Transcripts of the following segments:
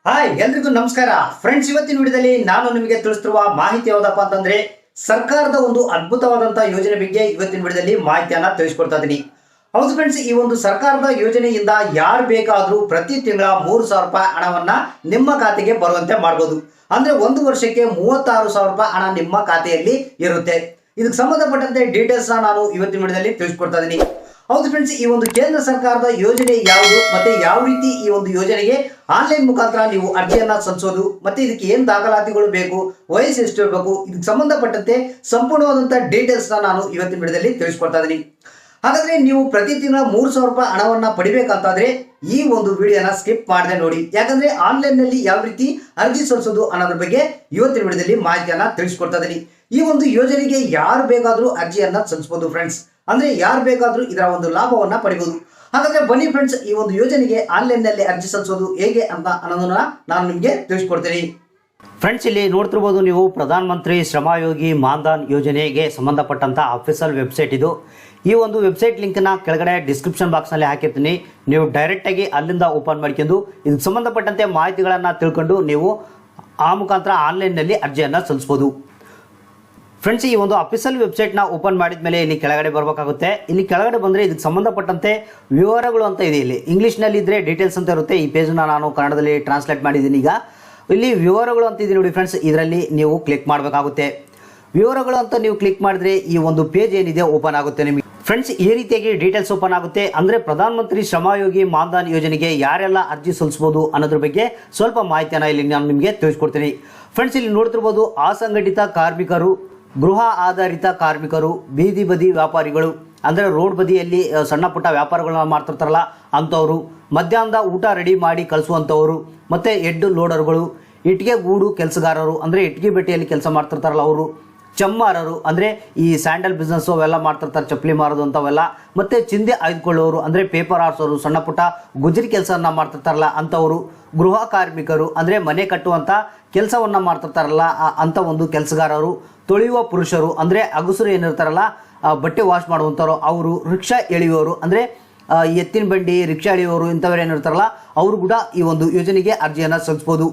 Hi ಎಲ್ರಿಗೂ ನಮಸ್ಕಾರ friends, ಇವತ್ತಿನ ವಿಡಿಯೋದಲ್ಲಿ ನಾನು ನಿಮಗೆ ತಿಳಿಸುತ್ತಿರುವ ಮಾಹಿತಿ ಯಾವುದಪ್ಪ ಅಂತಂದ್ರೆ ಸರ್ಕಾರದ ಒಂದು ಅದ್ಭುತವಾದಂತಹ ಯೋಜನೆ ಬಗ್ಗೆ ಇವತ್ತಿನ ವಿಡಿಯೋದಲ್ಲಿ ಮಾಹಿತಿಯನ್ನ ತಿಳಿಸ್ಕೊಡ್ತಾ ಇದ್ದೀನಿ. ಹೌದು ಫ್ರೆಂಡ್ಸ್, ಈ ಒಂದು ಸರ್ಕಾರದ ಯೋಜನೆಯಿಂದ ಯಾರು ಬೇಕಾದರೂ ಪ್ರತಿ ತಿಂಗಳ 3,000 ರೂಪಾಯಿ ಹಣವನ್ನ ನಿಮ್ಮ ಖಾತೆಗೆ ಬರುವಂತೆ ಮಾಡಬಹುದು. ಅಂದ್ರೆ ಒಂದು ವರ್ಷಕ್ಕೆ 36,000 ರೂಪಾಯಿ ಹಣ ನಿಮ್ಮ ಖಾತೆಯಲ್ಲಿ ಇರುತ್ತೆ. ಇದಕ್ಕೆ ಸಂಬಂಧಪಟ್ಟಂತೆ ಡೀಟೇಲ್ಸ್ ನಾನು ಇವತ್ತಿನ ವಿಡಿಯೋದಲ್ಲಿ ತಿಳಿಸ್ಕೊಡ್ತಾ ಇದ್ದೀನಿ. ಹೌದು ಫ್ರೆಂಡ್ಸ್, ಈ ಒಂದು ಕೇಂದ್ರ ಸರ್ಕಾರದ ಯೋಜನೆ ಯಾವುದು ಮತ್ತೆ ಯಾವ ರೀತಿ ಈ ಒಂದು ಯೋಜನೆಗೆ ಆನ್ಲೈನ್ ಮುಖಾಂತರ ನೀವು ಅರ್ಜಿಯನ್ನ ಸಲ್ಲಿಸೋದು ಮತ್ತೆ ಇದಕ್ಕೆ ಏನು ದಾಖಲಾತಿಗಳು ಬೇಕು, ವಯಸ್ಸು ಎಷ್ಟು ಇರಬೇಕು, ಇದಕ್ಕೆ ಸಂಬಂಧಪಟ್ಟಂತೆ ಸಂಪೂರ್ಣವಾದಂತಹ ಡೀಟೇಲ್ಸ್ ನಾನು ಇವತ್ತಿನ ವಿಡಿಯೋದಲ್ಲಿ ತಿಳಿಸ್ಕೊಡ್ತಾ ಇದ್ದೀನಿ. ಹಾಗಾದ್ರೆ ನೀವು ಪ್ರತಿ ತಿಂಗಳ 3,000 ರೂಪಾಯಿ ಹಣವನ್ನ ಪಡಿಬೇಕಂತಾದ್ರೆ ಈ ಒಂದು ವಿಡಿಯೋನ ಸ್ಕಿಪ್ ಮಾಡದೆ ನೋಡಿ. ಯಾಕಂದ್ರೆ ಆನ್ಲೈನ್ ನಲ್ಲಿ ಯಾವ ರೀತಿ ಅರ್ಜಿ ಸಲ್ಲಿಸೋದು ಅನ್ನೋದ್ರ ಬಗ್ಗೆ ಇವತ್ತಿನ ವಿಡಿಯೋದಲ್ಲಿ ಮಾಹಿತಿಯನ್ನ ತಿಳಿಸ್ಕೊಡ್ತಾ ಇದ್ದೀನಿ. ಈ ಒಂದು ಯೋಜನೆಗೆ ಯಾರು ಬೇಕಾದ್ರೂ ಅರ್ಜಿಯನ್ನ ಸಲ್ಲಿಸಬಹುದು ಫ್ರೆಂಡ್ಸ್. ಅಂದ್ರೆ ಯಾರು ಬೇಕಾದ್ರೂ ಇದರ ಒಂದು ಲಾಭವನ್ನ ಪಡಿಬಹುದು. ಹಾಗಾದ್ರೆ ಬನ್ನಿ ಫ್ರೆಂಡ್ಸ್, ಈ ಒಂದು ಯೋಜನೆಗೆ ಆನ್ಲೈನ್ ನಲ್ಲಿ ಅರ್ಜಿ ಸಲ್ಲಿಸೋದು ಹೇಗೆ ಅಂತ ಅನ್ನೋದನ್ನ ನಾನು ನಿಮಗೆ ತಿಳಿಸ್ಕೊಡ್ತೀನಿ. ಫ್ರೆಂಡ್ಸ್, ಇಲ್ಲಿ ನೋಡ್ತಿರ್ಬೋದು ನೀವು ಪ್ರಧಾನ ಮಂತ್ರಿ ಶ್ರಮಯೋಗಿ ಮಾನ್ಧನ್ ಯೋಜನೆಗೆ ಸಂಬಂಧಪಟ್ಟಂತ ಅಫಿಷಿಯಲ್ ವೆಬ್ಸೈಟ್ ಇದು. ಈ ಒಂದು ವೆಬ್ಸೈಟ್ ಲಿಂಕ್ನ ಕೆಳಗಡೆ ಡಿಸ್ಕ್ರಿಪ್ಷನ್ ಬಾಕ್ಸ್ನಲ್ಲಿ ಹಾಕಿರ್ತೀನಿ. ನೀವು ಡೈರೆಕ್ಟಾಗಿ ಅಲ್ಲಿಂದ ಓಪನ್ ಮಾಡ್ಕೊಂಡು ಇದಕ್ಕೆ ಸಂಬಂಧಪಟ್ಟಂತೆ ಮಾಹಿತಿಗಳನ್ನು ತಿಳ್ಕೊಂಡು ನೀವು ಆ ಮುಖಾಂತರ ಆನ್ಲೈನ್ನಲ್ಲಿ ಅರ್ಜಿಯನ್ನು ಸಲ್ಲಿಸ್ಬೋದು. ಫ್ರೆಂಡ್ಸ್, ಈ ಒಂದು ಅಫಿಷಿಯಲ್ ವೆಬ್ಸೈಟ್ನ ಓಪನ್ ಮಾಡಿದ ಮೇಲೆ ಇಲ್ಲಿ ಕೆಳಗಡೆ ಬರಬೇಕಾಗುತ್ತೆ. ಇಲ್ಲಿ ಕೆಳಗಡೆ ಬಂದರೆ ಇದಕ್ಕೆ ಸಂಬಂಧಪಟ್ಟಂತೆ ವಿವರಗಳು ಅಂತ ಇದೆ. ಇಲ್ಲಿ ಇಂಗ್ಲೀಷ್ನಲ್ಲಿ ಇದ್ದರೆ ಡೀಟೇಲ್ಸ್ ಅಂತ ಇರುತ್ತೆ. ಈ ಪೇಜ್ನ ನಾನು ಕನ್ನಡದಲ್ಲಿ ಟ್ರಾನ್ಸ್ಲೇಟ್ ಮಾಡಿದ್ದೀನಿ. ಈಗ ಇಲ್ಲಿ ವಿವರಗಳು ಅಂತ ಇದೆ ನೋಡಿ ಫ್ರೆಂಡ್ಸ್, ಇದರಲ್ಲಿ ನೀವು ಕ್ಲಿಕ್ ಮಾಡಬೇಕಾಗುತ್ತೆ. ವಿವರಗಳು ಅಂತ ನೀವು ಕ್ಲಿಕ್ ಮಾಡಿದ್ರೆ ಈ ಒಂದು ಪೇಜ್ ಏನಿದೆ ಓಪನ್ ಆಗುತ್ತೆ ನಿಮಗೆ. ಫ್ರೆಂಡ್ಸ್, ಈ ರೀತಿಯಾಗಿ ಡೀಟೇಲ್ಸ್ ಓಪನ್ ಆಗುತ್ತೆ. ಅಂದರೆ ಪ್ರಧಾನ ಮಂತ್ರಿ ಶ್ರಮಯೋಗಿ ಮಾನ್ಧನ್ ಯೋಜನೆಗೆ ಯಾರೆಲ್ಲ ಅರ್ಜಿ ಸಲ್ಲಿಸಬಹುದು ಅನ್ನೋದ್ರ ಬಗ್ಗೆ ಸ್ವಲ್ಪ ಮಾಹಿತಿಯನ್ನು ಇಲ್ಲಿ ನಾನು ನಿಮಗೆ ತಿಳಿಸ್ಕೊಡ್ತೀನಿ. ಫ್ರೆಂಡ್ಸ್, ಇಲ್ಲಿ ನೋಡ್ತಿರ್ಬೋದು ಅಸಂಘಟಿತ ಕಾರ್ಮಿಕರು, ಗೃಹ ಆಧಾರಿತ ಕಾರ್ಮಿಕರು, ಬೀದಿ ಬದಿ ವ್ಯಾಪಾರಿಗಳು ಅಂದರೆ ರೋಡ್ ಬದಿಯಲ್ಲಿ ಸಣ್ಣ ಪುಟ್ಟ ವ್ಯಾಪಾರಗಳನ್ನ ಮಾಡ್ತಿರ್ತಾರಲ್ಲ ಅಂಥವ್ರು, ಮಧ್ಯಾಹ್ನದ ಊಟ ರೆಡಿ ಮಾಡಿ ಕಳಿಸುವಂಥವ್ರು, ಮತ್ತು ಹೆಡ್ ಲೋಡರ್ಗಳು, ಇಟ್ಟಿಗೆ ಗೂಡು ಕೆಲಸಗಾರರು ಅಂದರೆ ಇಟ್ಟಿಗೆ ಬೆಟ್ಟೆಯಲ್ಲಿ ಕೆಲಸ ಮಾಡ್ತಿರ್ತಾರಲ್ಲ ಅವರು, ಚಮ್ಮಾರರು ಅಂದರೆ ಈ ಸ್ಯಾಂಡಲ್ ಬಿಸ್ನೆಸ್ ಅವೆಲ್ಲ ಮಾಡ್ತಿರ್ತಾರೆ, ಚಪ್ಪಲಿ ಮಾರೋದು ಅಂಥವೆಲ್ಲ, ಮತ್ತು ಚಿಂದೆ ಆಯ್ದುಕೊಳ್ಳೋರು ಅಂದರೆ ಪೇಪರ್ ಆರ್ಸೋರು, ಸಣ್ಣ ಪುಟ್ಟ ಗುಜರಿ ಕೆಲಸವನ್ನು ಮಾಡ್ತಿರ್ತಾರಲ್ಲ ಅಂಥವರು, ಗೃಹ ಕಾರ್ಮಿಕರು ಅಂದರೆ ಮನೆ ಕಟ್ಟುವಂಥ ಕೆಲಸವನ್ನು ಮಾಡ್ತಿರ್ತಾರಲ್ಲ ಅಂಥ ಒಂದು ಕೆಲಸಗಾರರು, ತೊಳೆಯುವ ಪುರುಷರು ಅಂದರೆ ಅಗಸರು ಏನಿರ್ತಾರಲ್ಲ ಬಟ್ಟೆ ವಾಶ್ ಮಾಡುವಂಥವ್ರು ಅವರು, ರಿಕ್ಷಾ ಎಳೆಯುವವರು ಅಂದರೆ ಎತ್ತಿನ ಬಂಡಿ ರಿಕ್ಷಾ ಎಳೆಯುವವರು ಇಂಥವ್ರು ಏನಿರ್ತಾರಲ್ಲ ಅವರು ಕೂಡ ಈ ಒಂದು ಯೋಜನೆಗೆ ಅರ್ಜಿಯನ್ನು ಸಲ್ಲಿಸ್ಬೋದು.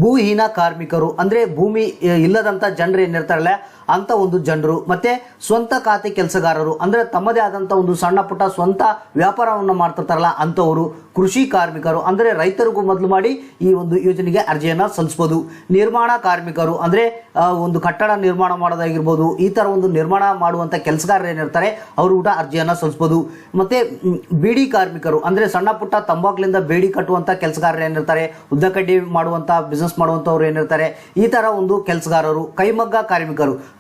ಭೂಹೀನ ಕಾರ್ಮಿಕರು ಅಂದರೆ ಭೂಮಿ ಇಲ್ಲದಂಥ ಜನರು ಏನಿರ್ತಾರಲ್ಲ ಅಂಥ ಒಂದು ಜನರು, ಮತ್ತು ಸ್ವಂತ ಖಾತೆ ಕೆಲಸಗಾರರು ಅಂದರೆ ತಮ್ಮದೇ ಆದಂಥ ಒಂದು ಸಣ್ಣ ಪುಟ್ಟ ಸ್ವಂತ ವ್ಯಾಪಾರವನ್ನು ಮಾಡ್ತಿರ್ತಾರಲ್ಲ ಅಂಥವರು, ಕೃಷಿ ಕಾರ್ಮಿಕರು ಅಂದರೆ ರೈತರಿಗೂ ಮೊದಲು ಮಾಡಿ ಈ ಒಂದು ಯೋಜನೆಗೆ ಅರ್ಜಿಯನ್ನು ಸಲ್ಲಿಸ್ಬೋದು. ನಿರ್ಮಾಣ ಕಾರ್ಮಿಕರು ಅಂದರೆ ಒಂದು ಕಟ್ಟಡ ನಿರ್ಮಾಣ ಮಾಡೋದಾಗಿರ್ಬೋದು, ಈ ಥರ ಒಂದು ನಿರ್ಮಾಣ ಮಾಡುವಂಥ ಕೆಲಸಗಾರರು ಏನಿರ್ತಾರೆ ಅವರು ಕೂಡ ಅರ್ಜಿಯನ್ನು ಸಲ್ಲಿಸ್ಬೋದು. ಮತ್ತು ಬೀಡಿ ಕಾರ್ಮಿಕರು ಅಂದರೆ ಸಣ್ಣ ಪುಟ್ಟ ತಂಬಾಕುಲಿಂದ ಬೇಡಿ ಕಟ್ಟುವಂಥ ಕೆಲಸಗಾರರು ಏನಿರ್ತಾರೆ, ಉದ್ದಕಡ್ಡಿ ಮಾಡುವಂಥ ಬಿಸ್ನೆಸ್ ಮಾಡುವಂಥವ್ರು ಏನಿರ್ತಾರೆ ಈ ಥರ ಒಂದು ಕೆಲಸಗಾರರು.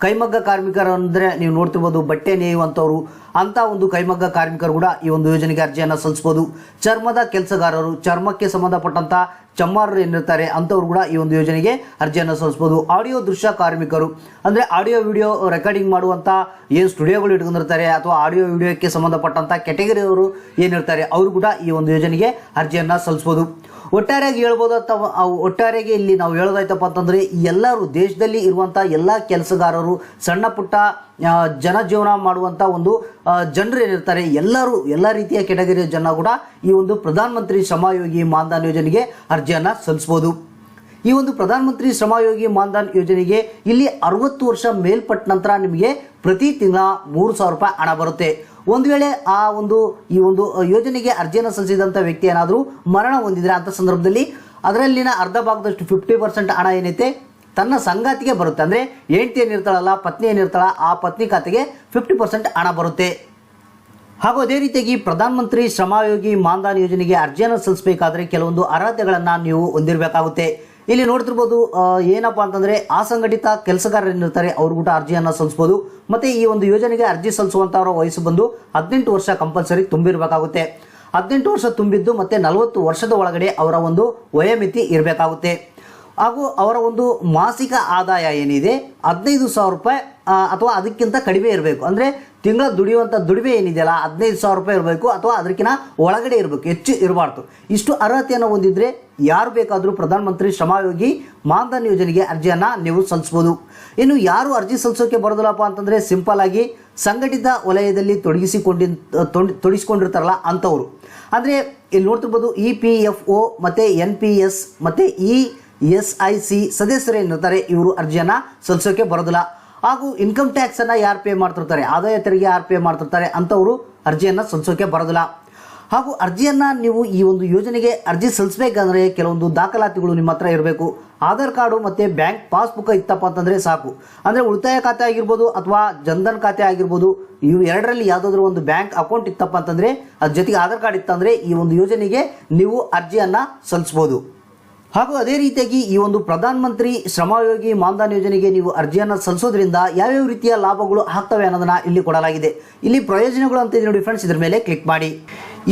ಕೈಮಗ್ಗ ಕಾರ್ಮಿಕರು ಅಂದರೆ ನೀವು ನೋಡ್ತಿರ್ಬೋದು ಬಟ್ಟೆ ನೇಯುವಂಥವ್ರು, ಅಂಥ ಒಂದು ಕೈಮಗ್ಗ ಕಾರ್ಮಿಕರು ಕೂಡ ಈ ಒಂದು ಯೋಜನೆಗೆ ಅರ್ಜಿಯನ್ನು ಸಲ್ಲಿಸ್ಬೋದು. ಚರ್ಮದ ಕೆಲಸಗಾರರು, ಚರ್ಮಕ್ಕೆ ಸಂಬಂಧಪಟ್ಟಂಥ ಚಮ್ಮಾರರು ಏನಿರ್ತಾರೆ ಅಂಥವ್ರು ಕೂಡ ಈ ಒಂದು ಯೋಜನೆಗೆ ಅರ್ಜಿಯನ್ನು ಸಲ್ಲಿಸ್ಬೋದು. ಆಡಿಯೋ ದೃಶ್ಯ ಕಾರ್ಮಿಕರು ಅಂದರೆ ಆಡಿಯೋ ವಿಡಿಯೋ ರೆಕಾರ್ಡಿಂಗ್ ಮಾಡುವಂಥ ಏನು ಸ್ಟುಡಿಯೋಗಳು ಇಟ್ಕೊಂಡಿರ್ತಾರೆ ಅಥವಾ ಆಡಿಯೋ ವಿಡಿಯೋಕ್ಕೆ ಸಂಬಂಧಪಟ್ಟಂಥ ಕೆಟಗರಿಯವರು ಏನಿರ್ತಾರೆ ಅವರು ಕೂಡ ಈ ಒಂದು ಯೋಜನೆಗೆ ಅರ್ಜಿಯನ್ನು ಸಲ್ಲಿಸ್ಬೋದು. ಒಟ್ಟಾರೆಯಾಗಿ ಒಟ್ಟಾರೆಯಾಗಿ ಇಲ್ಲಿ ನಾವು ಹೇಳೋದಾಯ್ತಪ್ಪ ಅಂತಂದರೆ ಎಲ್ಲರೂ ದೇಶದಲ್ಲಿ ಇರುವಂಥ ಎಲ್ಲ ಕೆಲಸಗಾರರು, ಸಣ್ಣ ಪುಟ್ಟ ಜನಜೀವನ ಮಾಡುವಂಥ ಒಂದು ಜನರು ಏನಿರ್ತಾರೆ ಎಲ್ಲರೂ ಎಲ್ಲ ರೀತಿಯ ಕೆಟಗರಿಯ ಜನ ಕೂಡ ಈ ಒಂದು ಪ್ರಧಾನ ಮಂತ್ರಿ ಶ್ರಮಯೋಗಿ ಮಾನ್ಧನ್ ಯೋಜನೆಗೆ ಅರ್ಜಿಯನ್ನು ಸಲ್ಲಿಸ್ಬೋದು. ಈ ಒಂದು ಪ್ರಧಾನ ಮಂತ್ರಿ ಶ್ರಮಯೋಗಿ ಮಾನ್ಧನ್ ಯೋಜನೆಗೆ ಇಲ್ಲಿ 60 ವರ್ಷ ಮೇಲ್ಪಟ್ಟ ನಂತರ ನಿಮಗೆ ಪ್ರತಿ ತಿಂಗಳ 3,000 ರೂಪಾಯಿ ಹಣ ಬರುತ್ತೆ. ಒಂದು ವೇಳೆ ಈ ಒಂದು ಯೋಜನೆಗೆ ಅರ್ಜಿಯನ್ನು ಸಲ್ಲಿಸಿದಂಥ ವ್ಯಕ್ತಿ ಏನಾದರೂ ಮರಣ ಹೊಂದಿದರೆ ಅಂಥ ಸಂದರ್ಭದಲ್ಲಿ ಅದರಲ್ಲಿನ ಅರ್ಧ ಭಾಗದಷ್ಟು 50% ಹಣ ಏನೈತೆ ತನ್ನ ಸಂಗಾತಿಗೆ ಬರುತ್ತೆ. ಅಂದರೆ ಹೆಂಡತಿ ಏನಿರ್ತಾಳಲ್ಲ, ಪತ್ನಿ ಏನಿರ್ತಾಳ ಆ ಪತ್ನಿ ಖಾತೆಗೆ 50% ಹಣ ಬರುತ್ತೆ. ಹಾಗೂ ಅದೇ ರೀತಿಯಾಗಿ ಪ್ರಧಾನ ಮಂತ್ರಿ ಶ್ರಮಯೋಗಿ ಮಾನ್ಧನ್ ಯೋಜನೆಗೆ ಅರ್ಜಿಯನ್ನು ಸಲ್ಲಿಸಬೇಕಾದ್ರೆ ಕೆಲವೊಂದು ಅರ್ಹತೆಗಳನ್ನು ನೀವು ಹೊಂದಿರಬೇಕಾಗುತ್ತೆ. ಇಲ್ಲಿ ನೋಡ್ತಿರ್ಬೋದು ಏನಪ್ಪ ಅಂತಂದರೆ ಅಸಂಘಟಿತ ಕೆಲಸಗಾರರು ಏನಿರ್ತಾರೆ ಅವರು ಕೂಡ ಅರ್ಜಿಯನ್ನು ಸಲ್ಲಿಸ್ಬೋದು. ಮತ್ತು ಈ ಒಂದು ಯೋಜನೆಗೆ ಅರ್ಜಿ ಸಲ್ಲಿಸುವಂಥವರ ವಯಸ್ಸು ಬಂದು 18 ವರ್ಷ ಕಂಪಲ್ಸರಿ ತುಂಬಿರಬೇಕಾಗುತ್ತೆ. 18 ವರ್ಷ ತುಂಬಿದ್ದು ಮತ್ತು 40 ವರ್ಷದ ಒಳಗಡೆ ಅವರ ಒಂದು ವಯೋಮಿತಿ ಇರಬೇಕಾಗುತ್ತೆ. ಹಾಗೂ ಅವರ ಒಂದು ಮಾಸಿಕ ಆದಾಯ ಏನಿದೆ 15,000 ರೂಪಾಯಿ ಅಥವಾ ಅದಕ್ಕಿಂತ ಕಡಿಮೆ ಇರಬೇಕು. ಅಂದರೆ ತಿಂಗಳ ದುಡಿಯುವಂಥ ದುಡಿಮೆ ಏನಿದೆಯಲ್ಲ 15,000 ರೂಪಾಯಿ ಇರಬೇಕು ಅಥವಾ ಅದಕ್ಕಿಂತ ಒಳಗಡೆ ಇರಬೇಕು, ಹೆಚ್ಚು ಇರಬಾರ್ದು. ಇಷ್ಟು ಅರ್ಹತೆಯನ್ನು ಹೊಂದಿದ್ರೆ ಯಾರು ಬೇಕಾದರೂ ಪ್ರಧಾನ ಮಂತ್ರಿ ಶ್ರಮಯೋಗಿ ಮಾನ್ಧನ್ ಯೋಜನೆಗೆ ಅರ್ಜಿಯನ್ನು ನೀವು ಸಲ್ಲಿಸ್ಬೋದು. ಇನ್ನು ಯಾರು ಅರ್ಜಿ ಸಲ್ಲಿಸೋಕೆ ಬರೋದಿಲ್ಲಪ್ಪ ಅಂತಂದರೆ ಸಿಂಪಲ್ ಆಗಿ ಸಂಘಟಿತ ವಲಯದಲ್ಲಿ ತೊಡಗಿಸಿಕೊಂಡಿರ್ತಾರಲ್ಲ ಅಂಥವ್ರು. ಅಂದರೆ ಇಲ್ಲಿ ನೋಡ್ತಿರ್ಬೋದು EPFO ಮತ್ತು NPS ಮತ್ತು ESIC ಸದಸ್ಯರು ಏನಿರ್ತಾರೆ ಇವರು ಅರ್ಜಿಯನ್ನು ಸಲ್ಲಿಸೋಕೆ ಬರೋದಿಲ್ಲ. ಹಾಗೂ ಇನ್ಕಮ್ ಟ್ಯಾಕ್ಸನ್ನು ಯಾರು ಪೇ ಮಾಡ್ತಿರ್ತಾರೆ, ಆದಾಯ ತೆರಿಗೆ ಯಾರು ಪೇ ಮಾಡ್ತಿರ್ತಾರೆ ಅಂಥವರು ಅರ್ಜಿಯನ್ನು ಸಲ್ಲಿಸೋಕೆ ಬರೋದಿಲ್ಲ. ಹಾಗೂ ಅರ್ಜಿಯನ್ನು ನೀವು ಈ ಒಂದು ಯೋಜನೆಗೆ ಅರ್ಜಿ ಸಲ್ಲಿಸಬೇಕಂದ್ರೆ ಕೆಲವೊಂದು ದಾಖಲಾತಿಗಳು ನಿಮ್ಮ ಹತ್ರ ಇರಬೇಕು. ಆಧಾರ್ ಕಾರ್ಡು ಮತ್ತು ಬ್ಯಾಂಕ್ ಪಾಸ್ಬುಕ್ ಇತ್ತಪ್ಪ ಅಂತಂದರೆ ಸಾಕು. ಅಂದರೆ ಉಳಿತಾಯ ಖಾತೆ ಆಗಿರ್ಬೋದು ಅಥವಾ ಜನ್ಧನ್ ಖಾತೆ ಆಗಿರ್ಬೋದು, ಇವು ಎರಡರಲ್ಲಿ ಯಾವುದಾದ್ರೂ ಒಂದು ಬ್ಯಾಂಕ್ ಅಕೌಂಟ್ ಇತ್ತಪ್ಪ ಅಂತಂದರೆ ಅದ್ರ ಜೊತೆಗೆ ಆಧಾರ್ ಕಾರ್ಡ್ ಇತ್ತಂದರೆ ಈ ಒಂದು ಯೋಜನೆಗೆ ನೀವು ಅರ್ಜಿಯನ್ನು ಸಲ್ಲಿಸ್ಬೋದು. ಹಾಗೂ ಅದೇ ರೀತಿಯಾಗಿ ಈ ಒಂದು ಪ್ರಧಾನ ಮಂತ್ರಿ ಶ್ರಮಯೋಗಿ ಮಾನ್ಧನ್ ಯೋಜನೆಗೆ ನೀವು ಅರ್ಜಿಯನ್ನು ಸಲ್ಲಿಸೋದ್ರಿಂದ ಯಾವ್ಯಾವ ರೀತಿಯ ಲಾಭಗಳು ಆಗ್ತವೆ ಅನ್ನೋದನ್ನ ಇಲ್ಲಿ ಕೊಡಲಾಗಿದೆ. ಇಲ್ಲಿ ಪ್ರಯೋಜನಗಳು ಅಂತ ಇದೆ ನೋಡಿ ಫ್ರೆಂಡ್ಸ್, ಇದ್ರ ಮೇಲೆ ಕ್ಲಿಕ್ ಮಾಡಿ.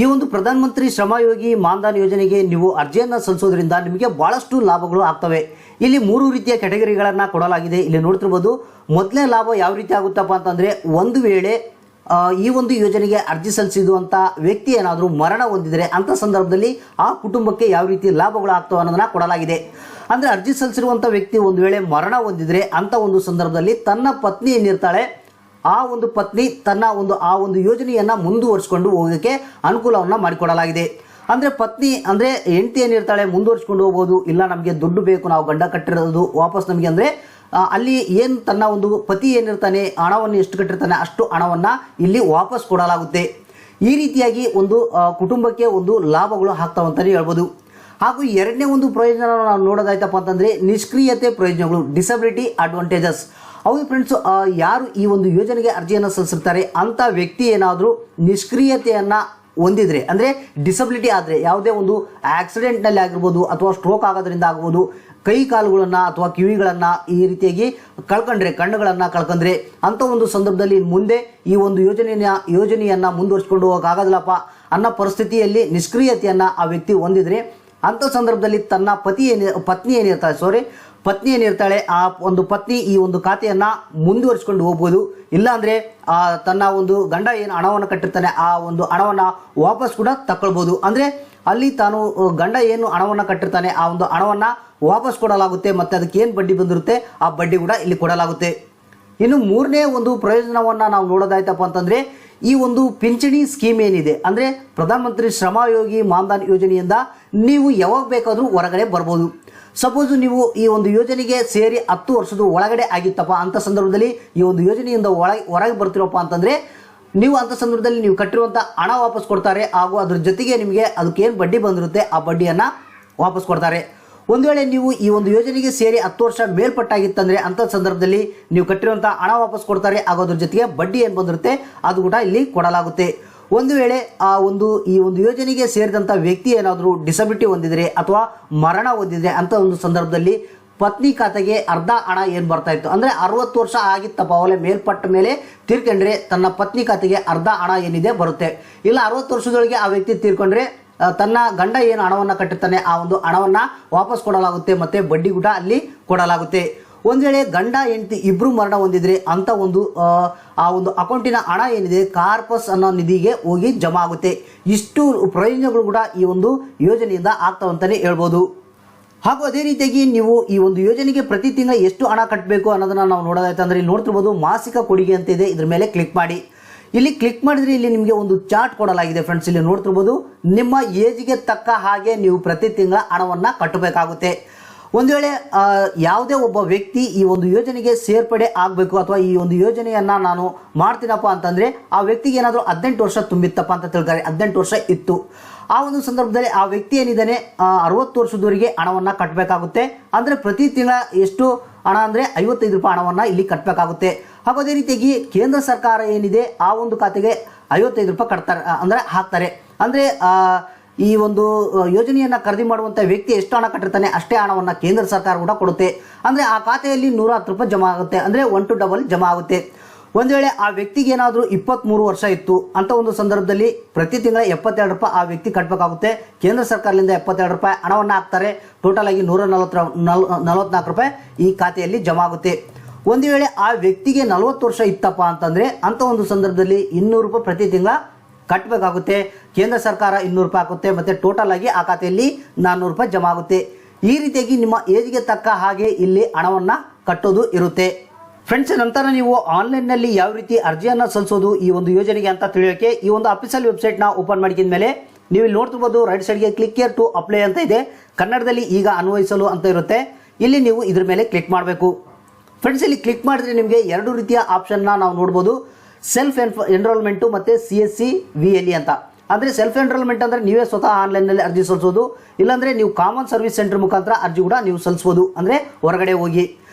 ಈ ಒಂದು ಪ್ರಧಾನ ಮಂತ್ರಿ ಶ್ರಮಯೋಗಿ ಮಾನ್ಧನ್ ಯೋಜನೆಗೆ ನೀವು ಅರ್ಜಿಯನ್ನು ಸಲ್ಲಿಸೋದ್ರಿಂದ ನಿಮಗೆ ಬಹಳಷ್ಟು ಲಾಭಗಳು ಆಗ್ತವೆ. ಇಲ್ಲಿ 3 ರೀತಿಯ ಕ್ಯಾಟಗರಿಗಳನ್ನು ಕೊಡಲಾಗಿದೆ. ಇಲ್ಲಿ ನೋಡ್ತಿರ್ಬೋದು, ಮೊದಲನೇ ಲಾಭ ಯಾವ ರೀತಿ ಆಗುತ್ತಪ್ಪ ಅಂತಂದರೆ, ಒಂದು ವೇಳೆ ಈ ಒಂದು ಯೋಜನೆಗೆ ಅರ್ಜಿ ಸಲ್ಲಿಸಿರುವಂಥ ವ್ಯಕ್ತಿ ಏನಾದರೂ ಮರಣ ಹೊಂದಿದರೆ ಅಂಥ ಸಂದರ್ಭದಲ್ಲಿ ಆ ಕುಟುಂಬಕ್ಕೆ ಯಾವ ರೀತಿ ಲಾಭಗಳು ಆಗ್ತವೆ ಅನ್ನೋದನ್ನ ಕೊಡಲಾಗಿದೆ. ಅಂದರೆ ಅರ್ಜಿ ಸಲ್ಲಿಸಿರುವಂಥ ವ್ಯಕ್ತಿ ಒಂದು ವೇಳೆ ಮರಣ ಹೊಂದಿದರೆ ಅಂಥ ಒಂದು ಸಂದರ್ಭದಲ್ಲಿ ತನ್ನ ಪತ್ನಿ ಏನಿರ್ತಾಳೆ ಆ ಒಂದು ಪತ್ನಿ ತನ್ನ ಆ ಒಂದು ಯೋಜನೆಯನ್ನು ಮುಂದುವರಿಸಿಕೊಂಡು ಹೋಗೋಕ್ಕೆ ಅನುಕೂಲವನ್ನು ಮಾಡಿಕೊಡಲಾಗಿದೆ. ಅಂದರೆ ಪತ್ನಿ ಅಂದರೆ ಹೆಂಡತಿ ಏನಿರ್ತಾಳೆ ಮುಂದುವರಿಸಿಕೊಂಡು ಹೋಗ್ಬೋದು, ಇಲ್ಲ ನಮಗೆ ದುಡ್ಡು ಬೇಕು, ನಾವು ಗಂಡ ಕಟ್ಟಿರೋದು ವಾಪಸ್ ನಮಗೆ ಅಂದರೆ ಅಲ್ಲಿ ಏನು ತನ್ನ ಒಂದು ಪತಿ ಏನಿರ್ತಾನೆ ಹಣವನ್ನು ಎಷ್ಟು ಕಟ್ಟಿರ್ತಾನೆ ಅಷ್ಟು ಹಣವನ್ನು ಇಲ್ಲಿ ವಾಪಸ್ ಕೊಡಲಾಗುತ್ತೆ. ಈ ರೀತಿಯಾಗಿ ಒಂದು ಕುಟುಂಬಕ್ಕೆ ಒಂದು ಲಾಭಗಳು ಆಗ್ತಾವಂತಲೇ ಹೇಳ್ಬೋದು. ಹಾಗೂ ಎರಡನೇ ಒಂದು ಪ್ರಯೋಜನ ನಾವು ನೋಡೋದಾಯ್ತಪ್ಪ ಅಂತಂದರೆ ನಿಷ್ಕ್ರಿಯತೆ ಪ್ರಯೋಜನಗಳು, ಡಿಸಬಿಲಿಟಿ ಅಡ್ವಾಂಟೇಜಸ್. ಹೌದು ಫ್ರೆಂಡ್ಸ್, ಯಾರು ಈ ಒಂದು ಯೋಜನೆಗೆ ಅರ್ಜಿಯನ್ನು ಸಲ್ಲಿಸಿರ್ತಾರೆ ಅಂಥ ವ್ಯಕ್ತಿ ಏನಾದರೂ ನಿಷ್ಕ್ರಿಯತೆಯನ್ನು ಹೊಂದಿದ್ರೆ, ಅಂದರೆ ಡಿಸಬಿಲಿಟಿ ಆದರೆ ಯಾವುದೇ ಒಂದು ಆಕ್ಸಿಡೆಂಟ್ನಲ್ಲಿ ಆಗಿರ್ಬೋದು ಅಥವಾ ಸ್ಟ್ರೋಕ್ ಆಗೋದ್ರಿಂದ ಆಗ್ಬೋದು, ಕೈ ಕಾಲುಗಳನ್ನು ಅಥವಾ ಕಿವಿಗಳನ್ನು ಈ ರೀತಿಯಾಗಿ ಕಳ್ಕೊಂಡ್ರೆ, ಕಣ್ಣುಗಳನ್ನು ಕಳ್ಕೊಂಡ್ರೆ ಅಂಥ ಒಂದು ಸಂದರ್ಭದಲ್ಲಿ ಮುಂದೆ ಈ ಒಂದು ಯೋಜನೆಯನ್ನು ಮುಂದುವರಿಸಿಕೊಂಡು ಹೋಗೋಕ್ಕಾಗೋದಿಲ್ಲಪ್ಪ ಅನ್ನೋ ಪರಿಸ್ಥಿತಿಯಲ್ಲಿ ನಿಷ್ಕ್ರಿಯತೆಯನ್ನು ಆ ವ್ಯಕ್ತಿ ಹೊಂದಿದರೆ ಅಂಥ ಸಂದರ್ಭದಲ್ಲಿ ತನ್ನ ಪತ್ನಿ ಏನಿರ್ತಾಳೆ ಆ ಒಂದು ಪತ್ನಿ ಈ ಒಂದು ಖಾತೆಯನ್ನು ಮುಂದುವರಿಸಿಕೊಂಡು ಹೋಗ್ಬೋದು. ಇಲ್ಲಾಂದರೆ ತನ್ನ ಒಂದು ಗಂಡ ಏನು ಹಣವನ್ನು ಕಟ್ಟಿರ್ತಾನೆ ಆ ಒಂದು ಹಣವನ್ನು ವಾಪಸ್ ಕೂಡ ತಗೊಳ್ಬೋದು. ಅಂದರೆ ಅಲ್ಲಿ ತಾನು ಗಂಡ ಏನು ಹಣವನ್ನು ಕಟ್ಟಿರ್ತಾನೆ ಆ ಒಂದು ಹಣವನ್ನು ವಾಪಸ್ ಕೊಡಲಾಗುತ್ತೆ ಮತ್ತು ಅದಕ್ಕೆ ಏನು ಬಡ್ಡಿ ಬಂದಿರುತ್ತೆ ಆ ಬಡ್ಡಿ ಕೂಡ ಇಲ್ಲಿ ಕೊಡಲಾಗುತ್ತೆ. ಇನ್ನು ಮೂರನೇ ಒಂದು ಪ್ರಯೋಜನವನ್ನು ನಾವು ನೋಡೋದಾಯ್ತಪ್ಪ ಅಂತಂದರೆ, ಈ ಒಂದು ಪಿಂಚಣಿ ಸ್ಕೀಮ್ ಏನಿದೆ ಅಂದರೆ ಪ್ರಧಾನ ಮಂತ್ರಿ ಶ್ರಮಯೋಗಿ ಮಾನ್ಧನ್ ಯೋಜನೆಯಿಂದ ನೀವು ಯಾವಾಗ ಬೇಕಾದರೂ ಹೊರಗಡೆ ಬರ್ಬೋದು. ಸಪೋಸು ನೀವು ಈ ಒಂದು ಯೋಜನೆಗೆ ಸೇರಿ 10 ವರ್ಷದ ಒಳಗಡೆ ಆಗಿತ್ತಪ್ಪ ಅಂಥ ಸಂದರ್ಭದಲ್ಲಿ ಈ ಒಂದು ಯೋಜನೆಯಿಂದ ಹೊರಗೆ ಬರ್ತಿರಪ್ಪ ಅಂತಂದರೆ ನೀವು ಅಂಥ ಸಂದರ್ಭದಲ್ಲಿ ನೀವು ಕಟ್ಟಿರುವಂಥ ಹಣ ವಾಪಸ್ ಕೊಡ್ತಾರೆ. ಹಾಗೂ ಅದ್ರ ಜೊತೆಗೆ ನಿಮಗೆ ಅದಕ್ಕೇನು ಬಡ್ಡಿ ಬಂದಿರುತ್ತೆ ಆ ಬಡ್ಡಿಯನ್ನು ವಾಪಸ್ ಕೊಡ್ತಾರೆ. ಒಂದು ವೇಳೆ ನೀವು ಈ ಒಂದು ಯೋಜನೆಗೆ ಸೇರಿ 10 ವರ್ಷ ಮೇಲ್ಪಟ್ಟಾಗಿತ್ತಂದರೆ ಅಂಥ ಸಂದರ್ಭದಲ್ಲಿ ನೀವು ಕಟ್ಟಿರುವಂಥ ಹಣ ವಾಪಸ್ ಕೊಡ್ತಾರೆ. ಹಾಗೂ ಅದ್ರ ಜೊತೆಗೆ ಬಡ್ಡಿ ಏನು ಬಂದಿರುತ್ತೆ ಅದು ಕೂಡ ಇಲ್ಲಿ ಕೊಡಲಾಗುತ್ತೆ. ಒಂದು ವೇಳೆ ಈ ಒಂದು ಯೋಜನೆಗೆ ಸೇರಿದಂಥ ವ್ಯಕ್ತಿ ಏನಾದರೂ ಡಿಸಬಿಲಿಟಿ ಹೊಂದಿದರೆ ಅಥವಾ ಮರಣ ಹೊಂದಿದರೆ ಅಂಥ ಒಂದು ಸಂದರ್ಭದಲ್ಲಿ ಪತ್ನಿ ಖಾತೆಗೆ ಅರ್ಧ ಹಣ ಏನು ಬರ್ತಾ ಇತ್ತು, ಅಂದರೆ 60 ವರ್ಷ ಆಗಿತ್ತಪ್ಪ ಅವಲೇ ಮೇಲ್ಪಟ್ಟ ಮೇಲೆ ತೀರ್ಕೊಂಡ್ರೆ ತನ್ನ ಪತ್ನಿ ಖಾತೆಗೆ ಅರ್ಧ ಹಣ ಏನಿದೆ ಬರುತ್ತೆ. ಇಲ್ಲ 60 ವರ್ಷದೊಳಗೆ ಆ ವ್ಯಕ್ತಿ ತೀರ್ಕೊಂಡ್ರೆ ತನ್ನ ಗಂಡ ಏನು ಹಣವನ್ನು ಕಟ್ಟಿರ್ತಾನೆ ಆ ಒಂದು ಹಣವನ್ನು ವಾಪಸ್ ಕೊಡಲಾಗುತ್ತೆ ಮತ್ತು ಬಡ್ಡಿ ಕೂಡ ಅಲ್ಲಿ ಕೊಡಲಾಗುತ್ತೆ. ಒಂದು ವೇಳೆ ಗಂಡ ಹೆಂಡತಿ ಇಬ್ಬರು ಮರಣ ಹೊಂದಿದ್ರೆ ಅಂಥ ಒಂದು ಆ ಒಂದು ಅಕೌಂಟಿನ ಹಣ ಏನಿದೆ ಕಾರ್ಪಸ್ ಅನ್ನೋ ನಿಧಿಗೆ ಹೋಗಿ ಜಮಾ ಆಗುತ್ತೆ. ಇಷ್ಟು ಪ್ರಯೋಜನಗಳು ಕೂಡ ಈ ಒಂದು ಯೋಜನೆಯಿಂದ ಆಗ್ತಾವಂತಲೇ ಹೇಳ್ಬೋದು. ಹಾಗೂ ಅದೇ ರೀತಿಯಾಗಿ ನೀವು ಈ ಒಂದು ಯೋಜನೆಗೆ ಪ್ರತಿ ತಿಂಗಳು ಎಷ್ಟು ಹಣ ಕಟ್ಟಬೇಕು ಅನ್ನೋದನ್ನು ನಾವು ನೋಡೋದಾಯ್ತಂದ್ರೆ ಇಲ್ಲಿ ನೋಡ್ತಿರ್ಬೋದು, ಮಾಸಿಕ ಕೊಡುಗೆ ಅಂತ ಇದೆ. ಇದ್ರ ಮೇಲೆ ಕ್ಲಿಕ್ ಮಾಡಿ. ಇಲ್ಲಿ ಕ್ಲಿಕ್ ಮಾಡಿದ್ರೆ ಇಲ್ಲಿ ನಿಮಗೆ ಒಂದು ಚಾರ್ಟ್ ಕೊಡಲಾಗಿದೆ ಫ್ರೆಂಡ್ಸ್. ಇಲ್ಲಿ ನೋಡ್ತಿರ್ಬೋದು, ನಿಮ್ಮ ಏಜ್ಗೆ ತಕ್ಕ ಹಾಗೆ ನೀವು ಪ್ರತಿ ತಿಂಗಳ ಹಣವನ್ನು ಕಟ್ಟಬೇಕಾಗುತ್ತೆ. ಒಂದು ವೇಳೆ ಯಾವುದೇ ಒಬ್ಬ ವ್ಯಕ್ತಿ ಈ ಒಂದು ಯೋಜನೆಗೆ ಸೇರ್ಪಡೆ ಆಗಬೇಕು ಅಥವಾ ಈ ಒಂದು ಯೋಜನೆಯನ್ನು ನಾನು ಮಾಡ್ತೀನಪ್ಪ ಅಂತಂದರೆ ಆ ವ್ಯಕ್ತಿಗೆ ಏನಾದರೂ 18 ವರ್ಷ ತುಂಬಿತ್ತಪ್ಪ ಅಂತ ತಿಳ್ತಾರೆ, 18 ವರ್ಷ ಇತ್ತು. ಆ ಒಂದು ಸಂದರ್ಭದಲ್ಲಿ ಆ ವ್ಯಕ್ತಿ ಏನಿದ್ದಾನೆ 60 ವರ್ಷದವರೆಗೆ ಹಣವನ್ನು ಕಟ್ಟಬೇಕಾಗುತ್ತೆ. ಅಂದರೆ ಪ್ರತಿ ತಿಂಗಳ ಎಷ್ಟು ಹಣ ಅಂದರೆ 55 ರೂಪಾಯಿ ಹಣವನ್ನು ಇಲ್ಲಿ ಕಟ್ಟಬೇಕಾಗುತ್ತೆ. ಹಾಗೂ ಅದೇ ರೀತಿಯಾಗಿ ಕೇಂದ್ರ ಸರ್ಕಾರ ಏನಿದೆ ಆ ಒಂದು ಖಾತೆಗೆ 55 ರೂಪಾಯಿ ಹಾಕ್ತಾರೆ. ಅಂದರೆ ಈ ಒಂದು ಯೋಜನೆಯನ್ನು ಖರೀದಿ ಮಾಡುವಂಥ ವ್ಯಕ್ತಿ ಎಷ್ಟು ಹಣ ಕಟ್ಟಿರ್ತಾನೆ ಅಷ್ಟೇ ಹಣವನ್ನು ಕೇಂದ್ರ ಸರ್ಕಾರ ಕೂಡ ಕೊಡುತ್ತೆ. ಅಂದರೆ ಆ ಖಾತೆಯಲ್ಲಿ 110 ರೂಪಾಯಿ ಜಮಾ ಆಗುತ್ತೆ, ಅಂದರೆ 1 to 2 ಜಮಾ ಆಗುತ್ತೆ. ಒಂದು ವೇಳೆ ಆ ವ್ಯಕ್ತಿಗೆ ಏನಾದರೂ 23 ವರ್ಷ ಇತ್ತು ಅಂತ ಒಂದು ಸಂದರ್ಭದಲ್ಲಿ ಪ್ರತಿ ತಿಂಗಳ 72 ರೂಪಾಯಿ ಆ ವ್ಯಕ್ತಿ ಕಟ್ಟಬೇಕಾಗುತ್ತೆ. ಕೇಂದ್ರ ಸರ್ಕಾರದಿಂದ 72 ರೂಪಾಯಿ ಹಣವನ್ನು ಹಾಕ್ತಾರೆ. ಟೋಟಲ್ ಆಗಿ 144 ರೂಪಾಯಿ ಈ ಖಾತೆಯಲ್ಲಿ ಜಮಾ ಆಗುತ್ತೆ. ಒಂದು ವೇಳೆ ಆ ವ್ಯಕ್ತಿಗೆ 40 ವರ್ಷ ಇತ್ತಪ್ಪ ಅಂತಂದರೆ ಅಂಥ ಒಂದು ಸಂದರ್ಭದಲ್ಲಿ 200 ರೂಪಾಯಿ ಪ್ರತಿ ತಿಂಗಳ ಕಟ್ಟಬೇಕಾಗುತ್ತೆ. ಕೇಂದ್ರ ಸರ್ಕಾರ 200 ರೂಪಾಯಿ ಹಾಕುತ್ತೆ ಮತ್ತು ಟೋಟಲ್ ಆಗಿ ಆ ಖಾತೆಯಲ್ಲಿ 400 ರೂಪಾಯಿ ಜಮಾ ಆಗುತ್ತೆ. ಈ ರೀತಿಯಾಗಿ ನಿಮ್ಮ ಏಜ್ಗೆ ತಕ್ಕ ಹಾಗೆ ಇಲ್ಲಿ ಹಣವನ್ನು ಕಟ್ಟೋದು ಇರುತ್ತೆ. ಫ್ರೆಂಡ್ಸ್, ನಂತರ ನೀವು ಆನ್ಲೈನ್ನಲ್ಲಿ ಯಾವ ರೀತಿ ಅರ್ಜಿಯನ್ನು ಸಲ್ಲಿಸೋದು ಈ ಒಂದು ಯೋಜನೆಗೆ ಅಂತ ತಿಳಿಯೋಕ್ಕೆ ಈ ಒಂದು ಅಫಿಷಿಯಲ್ ವೆಬ್ಸೈಟ್ನ ಓಪನ್ ಮಾಡಿದ ಮೇಲೆ ನೀವು ಇಲ್ಲಿ ನೋಡ್ತಿರ್ಬೋದು ರೈಟ್ ಸೈಡ್ಗೆ ಕ್ಲಿಕ್ ಹಿಯರ್ ಟು ಅಪ್ಲೈ ಅಂತ ಇದೆ, ಕನ್ನಡದಲ್ಲಿ ಈಗ ಅನ್ವಯಿಸಲು ಅಂತ ಇರುತ್ತೆ. ಇಲ್ಲಿ ನೀವು ಇದ್ರ ಮೇಲೆ ಕ್ಲಿಕ್ ಮಾಡಬೇಕು. ಫ್ರೆಂಡ್ಸ್ ಇಲ್ಲಿ ಕ್ಲಿಕ್ ಮಾಡಿದ್ರೆ ನಿಮಗೆ ಎರಡು ರೀತಿಯ ಆಪ್ಷನ್ನ ನಾವು ನೋಡ್ಬೋದು, ಸೆಲ್ಫ್ ಎನ್ರೋಲ್ಮೆಂಟು ಮತ್ತು CSC VLE ಅಂತ. ಅಂದರೆ ಸೆಲ್ಫ್ ಎನ್ರೋಲ್ಮೆಂಟ್ ಅಂದರೆ ನೀವೇ ಸ್ವತಃ ಆನ್ಲೈನಲ್ಲಿ ಅರ್ಜಿ ಸಲ್ಲಿಸೋದು, ಇಲ್ಲಾಂದರೆ ನೀವು ಕಾಮನ್ ಸರ್ವಿಸ್ ಸೆಂಟರ್ ಮುಖಾಂತರ ಅರ್ಜಿ ಕೂಡ ನೀವು ಸಲ್ಲಿಸ್ಬೋದು, ಅಂದರೆ ಹೊರಗಡೆ ಹೋಗಿ.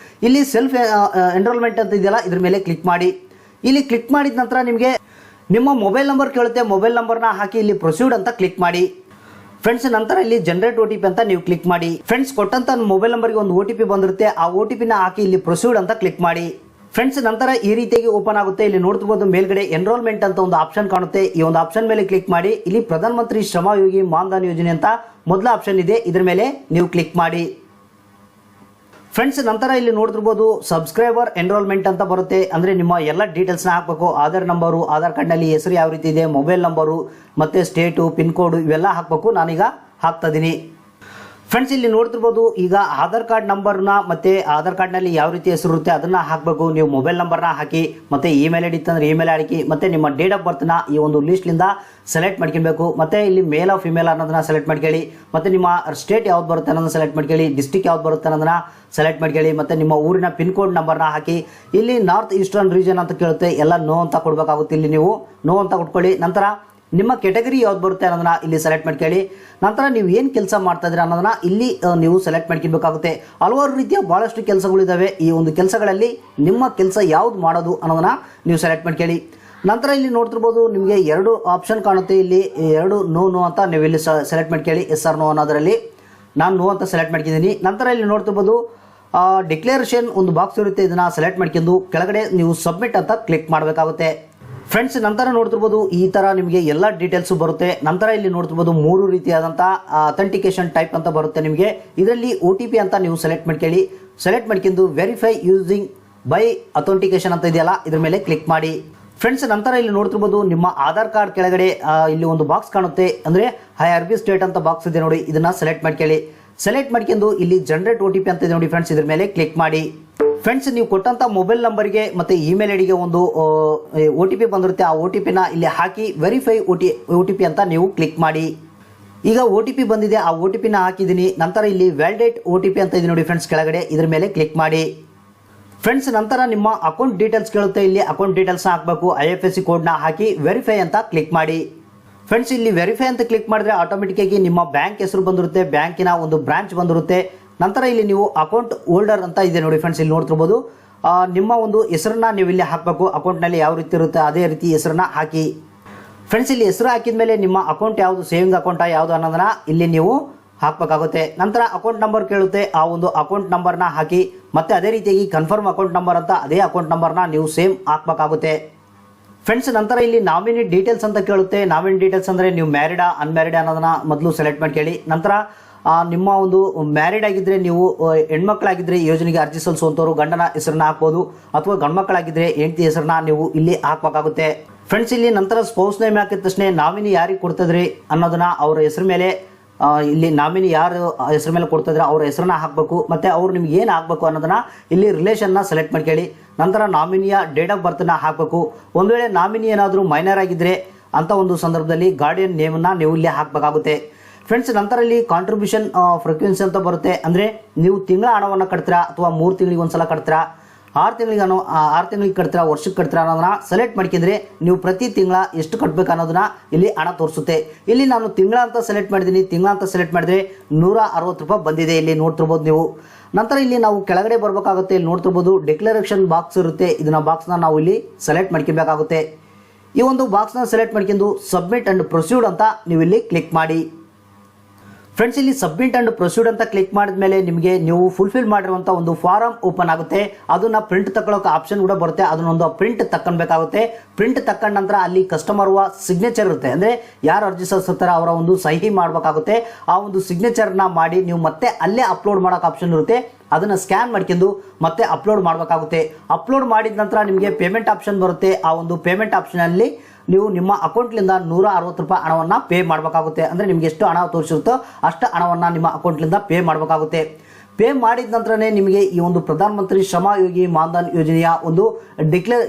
ಇಲ್ಲಿ ಸೆಲ್ಫ್ ಎನ್ರೋಲ್ಮೆಂಟ್ ಅಂತ ಇದೆಯಲ್ಲ, ಇದ್ರ ಮೇಲೆ ಕ್ಲಿಕ್ ಮಾಡಿ. ಇಲ್ಲಿ ಕ್ಲಿಕ್ ಮಾಡಿದ ನಂತರ ನಿಮಗೆ ನಿಮ್ಮ ಮೊಬೈಲ್ ನಂಬರ್ ಕೇಳುತ್ತೆ, ಮೊಬೈಲ್ ನಂಬರ್ನ ಹಾಕಿ ಇಲ್ಲಿ ಪ್ರೊಸೀಡ್ ಅಂತ ಕ್ಲಿಕ್ ಮಾಡಿ. ಫ್ರೆಂಡ್ಸ್ ನಂತರ ಇಲ್ಲಿ ಜನರೇಟ್ OTP ಅಂತ ನೀವು ಕ್ಲಿಕ್ ಮಾಡಿ. ಫ್ರೆಂಡ್ಸ್ ಕೊಟ್ಟಂತ ಮೊಬೈಲ್ ನಂಬರ್ಗೆ ಒಂದು OTP ಬಂದಿರುತ್ತೆ, ಆ OTPನ ಹಾಕಿ ಇಲ್ಲಿ ಪ್ರೊಸೀಡ್ ಅಂತ ಕ್ಲಿಕ್ ಮಾಡಿ. ಫ್ರೆಂಡ್ಸ್ ನಂತರ ಈ ರೀತಿಯಾಗಿ ಓಪನ್ ಆಗುತ್ತೆ. ಇಲ್ಲಿ ನೋಡ್ತಿರ್ಬೋದು ಮೇಲ್ಗಡೆ ಎನ್ರೋಲ್ಮೆಂಟ್ ಅಂತ ಒಂದು ಆಪ್ಷನ್ ಕಾಣುತ್ತೆ, ಈ ಒಂದು ಆಪ್ಷನ್ ಮೇಲೆ ಕ್ಲಿಕ್ ಮಾಡಿ. ಇಲ್ಲಿ ಪ್ರಧಾನ ಮಂತ್ರಿ ಶ್ರಮ ಯೋಗಿ ಮಾನ್ಧನ್ ಯೋಜನೆ ಅಂತ ಮೊದಲ ಆಪ್ಷನ್ ಇದೆ, ಇದರ ಮೇಲೆ ನೀವು ಕ್ಲಿಕ್ ಮಾಡಿ. ಫ್ರೆಂಡ್ಸ್ ನಂತರ ಇಲ್ಲಿ ನೋಡ್ತಿರ್ಬೋದು ಸಬ್ಸ್ಕ್ರೈಬರ್ ಎನ್ರೋಲ್ಮೆಂಟ್ ಅಂತ ಬರುತ್ತೆ, ಅಂದರೆ ನಿಮ್ಮ ಎಲ್ಲ ಡೀಟೇಲ್ಸ್ನ ಹಾಕಬೇಕು. ಆಧಾರ್ ನಂಬರು, ಆಧಾರ್ ಕಾರ್ಡ್ನಲ್ಲಿ ಹೆಸರು ಯಾವ ರೀತಿ ಇದೆ, ಮೊಬೈಲ್ ನಂಬರು ಮತ್ತು ಸ್ಟೇಟು, ಪಿನ್ ಕೋಡು ಇವೆಲ್ಲ ಹಾಕಬೇಕು. ನಾನೀಗ ಹಾಕ್ತಾ ಇದ್ದೀನಿ. ಫ್ರೆಂಡ್ಸ್ ಇಲ್ಲಿ ನೋಡ್ತಿರ್ಬೋದು ಈಗ ಆಧಾರ್ ಕಾರ್ಡ್ ನಂಬರ್ನ ಮತ್ತು ಆಧಾರ್ ಕಾರ್ಡ್ನಲ್ಲಿ ಯಾವ ರೀತಿ ಹೆಸರು ಇರುತ್ತೆ ಅದನ್ನು ಹಾಕಬೇಕು. ನೀವು ಮೊಬೈಲ್ ನಂಬರ್ನ ಹಾಕಿ, ಮತ್ತು ಇಮೇಲ್ ಐಡಿ ಇತ್ತಂದ್ರೆ ಇಮೇಲ್ ಹಾಕಿ, ಮತ್ತು ನಿಮ್ಮ ಡೇಟ್ ಆಫ್ ಬರ್ತ್ನ ಈ ಒಂದು ಲೀಸ್ಟ್ಲಿಂದ ಸೆಲೆಕ್ಟ್ ಮಾಡ್ಕೊಬೇಕು. ಮತ್ತು ಇಲ್ಲಿ ಮೇಲ್ ಆಫ್ ಫಿಮೇಲ್ ಅನ್ನೋದನ್ನ ಸೆಲೆಕ್ಟ್ ಮಾಡ್ಕೊಳ್ಳಿ, ಮತ್ತು ನಿಮ್ಮ ಸ್ಟೇಟ್ ಯಾವ್ದು ಬರುತ್ತೆ ಅನ್ನೋದನ್ನ ಸೆಲೆಕ್ಟ್ ಮಾಡ್ಕೊಳ್ಳಿ, ಡಿಸ್ಟಿಕ್ ಯಾವ್ದು ಬರುತ್ತೆ ಅನ್ನೋದನ್ನ ಸೆಲೆಕ್ಟ್ ಮಾಡ್ಕೊಳ್ಳಿ, ಮತ್ತು ನಿಮ್ಮ ಊರಿನ ಪಿನ್ ಕೋಡ್ ನಂಬರ್ನ ಹಾಕಿ. ಇಲ್ಲಿ ನಾರ್ತ್ ಈಸ್ಟರ್ನ್ ರೀಜನ್ ಅಂತ ಕೇಳುತ್ತೆ, ಎಲ್ಲ ನೋ ಅಂತ ಕೊಡಬೇಕಾಗುತ್ತೆ. ಇಲ್ಲಿ ನೀವು ನೋ ಅಂತ ಕೊಟ್ಕೊಳ್ಳಿ. ನಂತರ ನಿಮ್ಮ ಕೆಟಗರಿ ಯಾವ್ದು ಬರುತ್ತೆ ಅನ್ನೋದನ್ನ ಇಲ್ಲಿ ಸೆಲೆಕ್ಟ್ ಮಾಡ್ಕೊಳ್ಳಿ. ನಂತರ ನೀವು ಏನು ಕೆಲಸ ಮಾಡ್ತಾ ಇದ್ದೀರಾ ಅನ್ನೋದನ್ನ ಇಲ್ಲಿ ನೀವು ಸೆಲೆಕ್ಟ್ ಮಾಡ್ಕೊಬೇಕಾಗುತ್ತೆ. ಹಲವಾರು ರೀತಿಯ ಭಾಳಷ್ಟು ಕೆಲಸಗಳಿದ್ದಾವೆ. ಈ ಒಂದು ಕೆಲಸಗಳಲ್ಲಿ ನಿಮ್ಮ ಕೆಲಸ ಯಾವ್ದು ಮಾಡೋದು ಅನ್ನೋದನ್ನ ನೀವು ಸೆಲೆಕ್ಟ್ ಮಾಡ್ಕೊಳ್ಳಿ. ನಂತರ ಇಲ್ಲಿ ನೋಡ್ತಿರ್ಬೋದು ನಿಮಗೆ ಎರಡು ಆಪ್ಷನ್ ಕಾಣುತ್ತೆ, ಇಲ್ಲಿ ಎರಡು ನೋ ಅಂತ ನೀವು ಇಲ್ಲಿ ಸೆಲೆಕ್ಟ್ ಮಾಡ್ಕೊಳ್ಳಿ. ಎಸ್ ಆರ್ ನೋ ಅನ್ನೋದರಲ್ಲಿ ನಾನು ನೋ ಅಂತ ಸೆಲೆಕ್ಟ್ ಮಾಡ್ಕೊಂಡಿದ್ದೀನಿ. ನಂತರ ಇಲ್ಲಿ ನೋಡ್ತಿರ್ಬೋದು ಡಿಕ್ಲೇರೇಷನ್ ಒಂದು ಬಾಕ್ಸ್ ಇರುತ್ತೆ, ಇದನ್ನು ಸೆಲೆಕ್ಟ್ ಮಾಡ್ಕೊಂಡು ಕೆಳಗಡೆ ನೀವು ಸಬ್ಮಿಟ್ ಅಂತ ಕ್ಲಿಕ್ ಮಾಡಬೇಕಾಗುತ್ತೆ. ಫ್ರೆಂಡ್ಸ್ ನಂತರ ನೋಡ್ತಿರ್ಬೋದು ಈ ಥರ ನಿಮಗೆ ಎಲ್ಲ ಡೀಟೇಲ್ಸು ಬರುತ್ತೆ. ನಂತರ ಇಲ್ಲಿ ನೋಡ್ತಿರ್ಬೋದು 3 ರೀತಿಯಾದಂಥ ಅಥೆಂಟಿಕೇಶನ್ ಟೈಪ್ ಅಂತ ಬರುತ್ತೆ ನಿಮಗೆ. ಇದರಲ್ಲಿ OTP ಅಂತ ನೀವು ಸೆಲೆಕ್ಟ್ ಮಾಡ್ಕೊಳ್ಳಿ. ಸೆಲೆಕ್ಟ್ ಮಾಡ್ಕೊಂಡು ವೆರಿಫೈ ಯೂಸಿಂಗ್ ಬೈ ಅಥೆಂಟಿಕೇಶನ್ ಅಂತ ಇದೆಯಲ್ಲ, ಇದ್ರ ಮೇಲೆ ಕ್ಲಿಕ್ ಮಾಡಿ. ಫ್ರೆಂಡ್ಸ್ ನಂತರ ಇಲ್ಲಿ ನೋಡ್ತಿರ್ಬೋದು ನಿಮ್ಮ ಆಧಾರ್ ಕಾರ್ಡ್ ಕೆಳಗಡೆ ಇಲ್ಲಿ ಒಂದು ಬಾಕ್ಸ್ ಕಾಣುತ್ತೆ, ಅಂದರೆ IRB ಸ್ಟೇಟ್ ಅಂತ ಬಾಕ್ಸ್ ಇದೆ ನೋಡಿ, ಇದನ್ನು ಸೆಲೆಕ್ಟ್ ಮಾಡ್ಕೊಳ್ಳಿ. ಸೆಲೆಕ್ಟ್ ಮಾಡ್ಕೊಂಡು ಇಲ್ಲಿ ಜನರೇಟ್ OTP ಅಂತ ಇದೆ ನೋಡಿ ಫ್ರೆಂಡ್ಸ್, ಇದ್ರ ಮೇಲೆ ಕ್ಲಿಕ್ ಮಾಡಿ. ಫ್ರೆಂಡ್ಸ್ ನೀವು ಕೊಟ್ಟಂಥ ಮೊಬೈಲ್ ನಂಬರ್ಗೆ ಮತ್ತು ಇಮೇಲ್ ಐಡಿಗೆ ಒಂದು OTP ಬಂದಿರುತ್ತೆ, ಆ OTPನ ಇಲ್ಲಿ ಹಾಕಿ ವೆರಿಫೈ OTP ಅಂತ ನೀವು ಕ್ಲಿಕ್ ಮಾಡಿ. ಈಗ OTP ಬಂದಿದೆ, ಆ OTPನ ಹಾಕಿದ್ದೀನಿ. ನಂತರ ಇಲ್ಲಿ ವ್ಯಾಲಿಡೇಟ್ OTP ಅಂತ ಇದೆ ನೋಡಿ ಫ್ರೆಂಡ್ಸ್ ಕೆಳಗಡೆ, ಇದ್ರ ಮೇಲೆ ಕ್ಲಿಕ್ ಮಾಡಿ. ಫ್ರೆಂಡ್ಸ್ ನಂತರ ನಿಮ್ಮ ಅಕೌಂಟ್ ಡೀಟೇಲ್ಸ್ ಕೇಳುತ್ತೆ, ಇಲ್ಲಿ ಅಕೌಂಟ್ ಡೀಟೇಲ್ಸ್ನ ಹಾಕಬೇಕು. IFSC ಕೋಡ್ನ ಹಾಕಿ ವೆರಿಫೈ ಅಂತ ಕ್ಲಿಕ್ ಮಾಡಿ. ಫ್ರೆಂಡ್ಸ್ ಇಲ್ಲಿ ವೆರಿಫೈ ಅಂತ ಕ್ಲಿಕ್ ಮಾಡಿದ್ರೆ ಆಟೋಮೆಟಿಕ್ಕಾಗಿ ನಿಮ್ಮ ಬ್ಯಾಂಕ್ ಹೆಸರು ಬಂದಿರುತ್ತೆ, ಬ್ಯಾಂಕಿನ ಒಂದು ಬ್ರಾಂಚ್ ಬಂದಿರುತ್ತೆ. ನಂತರ ಇಲ್ಲಿ ನೀವು ಅಕೌಂಟ್ ಹೋಲ್ಡರ್ ಅಂತ ಇದೆ ನೋಡಿ ಫ್ರೆಂಡ್ಸ್, ಇಲ್ಲಿ ನೋಡ್ತಿರ್ಬೋದು ನಿಮ್ಮ ಒಂದು ಹೆಸರನ್ನ ನೀವು ಇಲ್ಲಿ ಹಾಕಬೇಕು. ಅಕೌಂಟ್ನಲ್ಲಿ ಯಾವ ರೀತಿ ಇರುತ್ತೆ ಅದೇ ರೀತಿ ಹೆಸರನ್ನ ಹಾಕಿ. ಫ್ರೆಂಡ್ಸ್ ಇಲ್ಲಿ ಹೆಸರು ಹಾಕಿದ ಮೇಲೆ ನಿಮ್ಮ ಅಕೌಂಟ್ ಯಾವುದು, ಸೇವಿಂಗ್ ಅಕೌಂಟಾ ಯಾವುದು ಅನ್ನೋದನ್ನ ಇಲ್ಲಿ ನೀವು ಹಾಕಬೇಕಾಗುತ್ತೆ. ನಂತರ ಅಕೌಂಟ್ ನಂಬರ್ ಕೇಳುತ್ತೆ, ಆ ಒಂದು ಅಕೌಂಟ್ ನಂಬರ್ನ ಹಾಕಿ. ಮತ್ತು ಅದೇ ರೀತಿಯಾಗಿ ಕನ್ಫರ್ಮ್ ಅಕೌಂಟ್ ನಂಬರ್ ಅಂತ ಅದೇ ಅಕೌಂಟ್ ನಂಬರ್ನ ನೀವು ಸೇಮ್ ಹಾಕಬೇಕಾಗುತ್ತೆ. ಫ್ರೆಂಡ್ಸ್ ನಂತರ ಇಲ್ಲಿ ನಾಮಿನಿ ಡೀಟೇಲ್ಸ್ ಅಂತ ಕೇಳುತ್ತೆ. ನಾಮಿನಿ ಡೀಟೇಲ್ಸ್ ಅಂದರೆ ನೀವು ಮ್ಯಾರಿಡಾ ಅನ್ಮ್ಯಾರಿಡ್ ಅನ್ನೋದನ್ನ ಮೊದಲು ಸೆಲೆಕ್ಟ್ ಮಾಡ್ಕೊಳ್ಳಿ. ನಂತರ ನಿಮ್ಮ ಒಂದು ಮ್ಯಾರಿಡ್ ಆಗಿದ್ದರೆ ನೀವು ಹೆಣ್ಮಕ್ಳಾಗಿದ್ದರೆ ಯೋಜನೆಗೆ ಅರ್ಜಿ ಸಲ್ಲಿಸುವಂಥವ್ರು ಗಂಡನ ಹೆಸರನ್ನ ಹಾಕ್ಬೋದು, ಅಥವಾ ಗಂಡ್ಮಕ್ಳಾಗಿದ್ದರೆ ಹೆಂಡತಿ ಹೆಸರನ್ನ ನೀವು ಇಲ್ಲಿ ಹಾಕಬೇಕಾಗುತ್ತೆ. ಫ್ರೆಂಡ್ಸ್ ಇಲ್ಲಿ ನಂತರ ಸ್ಪೌಸ್ ನೇಮ್ ಹಾಕಿದ ತಕ್ಷಣ ನಾಮಿನಿ ಯಾರಿಗೆ ಕೊಡ್ತಿದ್ರಿ ಅನ್ನೋದನ್ನ ಅವ್ರ ಹೆಸರು ಮೇಲೆ ಇಲ್ಲಿ ನಾಮಿನಿ ಯಾರು ಹೆಸರು ಮೇಲೆ ಕೊಡ್ತಿದ್ರೆ ಅವ್ರ ಹೆಸರನ್ನ ಹಾಕಬೇಕು. ಮತ್ತು ಅವ್ರು ನಿಮ್ಗೆ ಏನು ಹಾಕಬೇಕು ಅನ್ನೋದನ್ನ ಇಲ್ಲಿ ರಿಲೇಷನ್ನ ಸೆಲೆಕ್ಟ್ ಮಾಡ್ಕೊಳ್ಳಿ. ನಂತರ ನಾಮಿನಿಯ ಡೇಟ್ ಆಫ್ ಬರ್ತನ್ನ ಹಾಕಬೇಕು. ಒಂದು ವೇಳೆ ನಾಮಿನಿ ಏನಾದರೂ ಮೈನರ್ ಆಗಿದ್ದರೆ ಅಂಥ ಒಂದು ಸಂದರ್ಭದಲ್ಲಿ ಗಾರ್ಡಿಯನ್ ನೇಮನ್ನು ನೀವು ಇಲ್ಲಿ ಹಾಕಬೇಕಾಗುತ್ತೆ. ಫ್ರೆಂಡ್ಸ್ ನಂತರ ಇಲ್ಲಿ ಕಾಂಟ್ರಿಬ್ಯೂಷನ್ ಫ್ರೀಕ್ವೆನ್ಸಿ ಅಂತ ಬರುತ್ತೆ, ಅಂದರೆ ನೀವು ತಿಂಗಳ ಹಣವನ್ನು ಕಟ್ತೀರಾ ಅಥವಾ 3 ತಿಂಗಳಿಗೆ ಒಂದ್ಸಲ ಕಟ್ತೀರಾ, 6 ತಿಂಗಳಿಗೆ ಕಟ್ತೀರಾ, ವರ್ಷಕ್ಕೆ ಕಟ್ತೀರಾ ಅನ್ನೋದನ್ನ ಸೆಲೆಕ್ಟ್ ಮಾಡ್ಕೊಂಡ್ರೆ ನೀವು ಪ್ರತಿ ತಿಂಗಳ ಎಷ್ಟು ಕಟ್ಟಬೇಕು ಅನ್ನೋದನ್ನ ಇಲ್ಲಿ ಹಣ ತೋರಿಸುತ್ತೆ. ಇಲ್ಲಿ ನಾನು ತಿಂಗಳ ಅಂತ ಸೆಲೆಕ್ಟ್ ಮಾಡಿದ್ದೀನಿ. ತಿಂಗಳ ಅಂತ ಸೆಲೆಕ್ಟ್ ಮಾಡಿದ್ರೆ 160 ರೂಪಾಯಿ ಬಂದಿದೆ, ಇಲ್ಲಿ ನೋಡ್ತಿರ್ಬೋದು ನೀವು. ನಂತರ ಇಲ್ಲಿ ನಾವು ಕೆಳಗಡೆ ಬರಬೇಕಾಗುತ್ತೆ, ಇಲ್ಲಿ ನೋಡ್ತಿರ್ಬೋದು ಡಿಕ್ಲರೇಷನ್ ಬಾಕ್ಸ್ ಇರುತ್ತೆ, ಇದನ್ನ ಬಾಕ್ಸ್ನ ನಾವು ಇಲ್ಲಿ ಸೆಲೆಕ್ಟ್ ಮಾಡ್ಕೊಬೇಕಾಗುತ್ತೆ. ಈ ಒಂದು ಬಾಕ್ಸ್ನ ಸೆಲೆಕ್ಟ್ ಮಾಡ್ಕೊಂಡು ಸಬ್ಮಿಟ್ ಅಂಡ್ ಪ್ರೊಸೀಡ್ ಅಂತ ನೀವು ಇಲ್ಲಿ ಕ್ಲಿಕ್ ಮಾಡಿ. ಫ್ರೆಂಡ್ಸ್ ಇಲ್ಲಿ ಸಬ್ಮಿಟ್ ಅಂಡ್ ಪ್ರೊಸೀಡ್ ಅಂತ ಕ್ಲಿಕ್ ಮಾಡಿದ ಮೇಲೆ ನಿಮಗೆ ನೀವು ಫುಲ್ಫಿಲ್ ಮಾಡಿರುವಂಥ ಒಂದು ಫಾರಮ್ ಓಪನ್ ಆಗುತ್ತೆ. ಅದನ್ನ ಪ್ರಿಂಟ್ ತಗೊಳ್ಳೋಕೆ ಆಪ್ಷನ್ ಕೂಡ ಬರುತ್ತೆ, ಅದನ್ನೊಂದು ಪ್ರಿಂಟ್ ತಕ್ಕೊಳ್ಬೇಕಾಗುತ್ತೆ. ಪ್ರಿಂಟ್ ತಕ್ಕೊಂಡ ನಂತರ ಅಲ್ಲಿ ಕಸ್ಟಮರ್ ಸಿಗ್ನೇಚರ್ ಇರುತ್ತೆ, ಅಂದರೆ ಯಾರು ಅರ್ಜಿ ಸಲ್ಲಿಸ್ತಾರೆ ಅವರ ಒಂದು ಸಹಿ ಮಾಡಬೇಕಾಗುತ್ತೆ. ಆ ಒಂದು ಸಿಗ್ನೇಚರ್ನ ಮಾಡಿ ನೀವು ಮತ್ತೆ ಅಲ್ಲೇ ಅಪ್ಲೋಡ್ ಮಾಡೋಕೆ ಆಪ್ಷನ್ ಇರುತ್ತೆ, ಅದನ್ನು ಸ್ಕ್ಯಾನ್ ಮಾಡ್ಕೊಂಡು ಮತ್ತೆ ಅಪ್ಲೋಡ್ ಮಾಡಬೇಕಾಗುತ್ತೆ. ಅಪ್ಲೋಡ್ ಮಾಡಿದ ನಂತರ ನಿಮಗೆ ಪೇಮೆಂಟ್ ಆಪ್ಷನ್ ಬರುತ್ತೆ. ಆ ಒಂದು ಪೇಮೆಂಟ್ ಆಪ್ಷನಲ್ಲಿ ನೀವು ನಿಮ್ಮ ಅಕೌಂಟ್ಲಿಂದ 160 ರೂಪಾಯಿ ಹಣವನ್ನು ಪೇ ಮಾಡಬೇಕಾಗುತ್ತೆ. ಅಂದರೆ ನಿಮಗೆ ಎಷ್ಟು ಹಣ ತೋರಿಸಿರುತ್ತೋ ಅಷ್ಟು ಹಣವನ್ನು ನಿಮ್ಮ ಅಕೌಂಟ್ಲಿಂದ ಪೇ ಮಾಡಬೇಕಾಗುತ್ತೆ. ಪೇ ಮಾಡಿದ ನಂತರನೇ ನಿಮಗೆ ಈ ಒಂದು ಪ್ರಧಾನ ಮಂತ್ರಿ ಶ್ರಮ ಯೋಗಿ ಮಾನ್ಧನ್ ಯೋಜನೆಯ ಒಂದು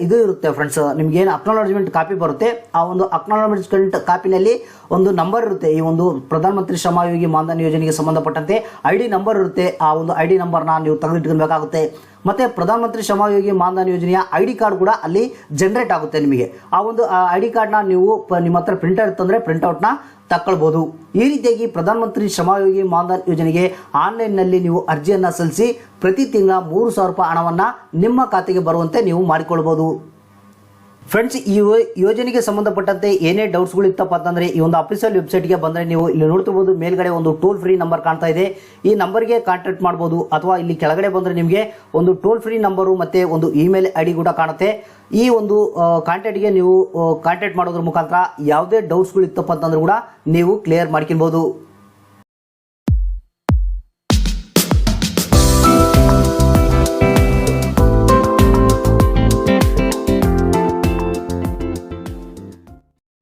ಇದು ಇರುತ್ತೆ ಫ್ರೆಂಡ್ಸ್. ನಿಮ್ಗೆ ಏನು ಅಕ್ನಾಲಜ್ಮೆಂಟ್ ಕಾಪಿ ಬರುತ್ತೆ, ಆ ಒಂದು ಅಕ್ನಾಲಜ್ಮೆಂಟ್ ಕಾಪಿನಲ್ಲಿ ಒಂದು ನಂಬರ್ ಇರುತ್ತೆ. ಈ ಒಂದು ಪ್ರಧಾನ ಮಂತ್ರಿ ಶ್ರಮ ಯೋಗಿ ಮಾನ್ಧನ್ ಯೋಜನೆಗೆ ಸಂಬಂಧಪಟ್ಟಂತೆ ID ನಂಬರ್ ಇರುತ್ತೆ. ಆ ಒಂದು ID ನಂಬರ್ನ ನೀವು ತೆಗೆದಿಟ್ಕೊಳ್ಬೇಕಾಗುತ್ತೆ. ಮತ್ತೆ ಪ್ರಧಾನ ಮಂತ್ರಿ ಶ್ರಮ ಯೋಗಿ ಮಾನ್ಧನ್ ಯೋಜನೆಯ ID ಕಾರ್ಡ್ ಕೂಡ ಅಲ್ಲಿ ಜನರೇಟ್ ಆಗುತ್ತೆ. ನಿಮಗೆ ಆ ಒಂದು ID ಕಾರ್ಡ್ನ ನೀವು ನಿಮ್ಮ ಹತ್ರ ಪ್ರಿಂಟರ್ ಇತ್ತಂದ್ರೆ ಪ್ರಿಂಟ್ಔಟ್ನ ತಕ್ಕೊಳ್ಬಹುದು. ಈ ರೀತಿಯಾಗಿ ಪ್ರಧಾನ ಮಂತ್ರಿ ಶ್ರಮ ಯೋಗಿ ಮಾನ್ಧನ್ ಯೋಜನೆಗೆ ಆನ್ಲೈನ್ನಲ್ಲಿ ನೀವು ಅರ್ಜಿಯನ್ನು ಸಲ್ಲಿಸಿ ಪ್ರತಿ ತಿಂಗಳ 3,000 ರೂಪಾಯಿ ಹಣವನ್ನು ನಿಮ್ಮ ಖಾತೆಗೆ ಬರುವಂತೆ ನೀವು ಮಾಡಿಕೊಳ್ಬಹುದು. ಫ್ರೆಂಡ್ಸ್, ಈ ಯೋಜನೆಗೆ ಸಂಬಂಧಪಟ್ಟಂತೆ ಏನೇ ಡೌಟ್ಸ್ಗಳು ಇತ್ತಪ್ಪ ಅಂತಂದರೆ ಈ ಒಂದು ಅಫಿಷಿಯಲ್ ವೆಬ್ಸೈಟ್ಗೆ ಬಂದರೆ ನೀವು ಇಲ್ಲಿ ನೋಡ್ತಿರ್ಬೋದು, ಮೇಲ್ಗಡೆ ಒಂದು ಟೋಲ್ ಫ್ರೀ ನಂಬರ್ ಕಾಣ್ತಾ ಇದೆ. ಈ ನಂಬರ್ಗೆ ಕಾಂಟ್ಯಾಕ್ಟ್ ಮಾಡ್ಬೋದು. ಅಥವಾ ಇಲ್ಲಿ ಕೆಳಗಡೆ ಬಂದರೆ ನಿಮಗೆ ಒಂದು ಟೋಲ್ ಫ್ರೀ ನಂಬರು ಮತ್ತು ಒಂದು ಇಮೇಲ್ ID ಕೂಡ ಕಾಣುತ್ತೆ. ಈ ಒಂದು ಕಾಂಟ್ಯಾಕ್ಟ್ಗೆ ನೀವು ಕಾಂಟ್ಯಾಕ್ಟ್ ಮಾಡೋದ್ರ ಮುಖಾಂತರ ಯಾವುದೇ ಡೌಟ್ಸ್ಗಳು ಇತ್ತಪ್ಪ ಅಂತಂದ್ರೂ ಕೂಡ ನೀವು ಕ್ಲಿಯರ್ ಮಾಡ್ಕೊಳ್ಬೋದು.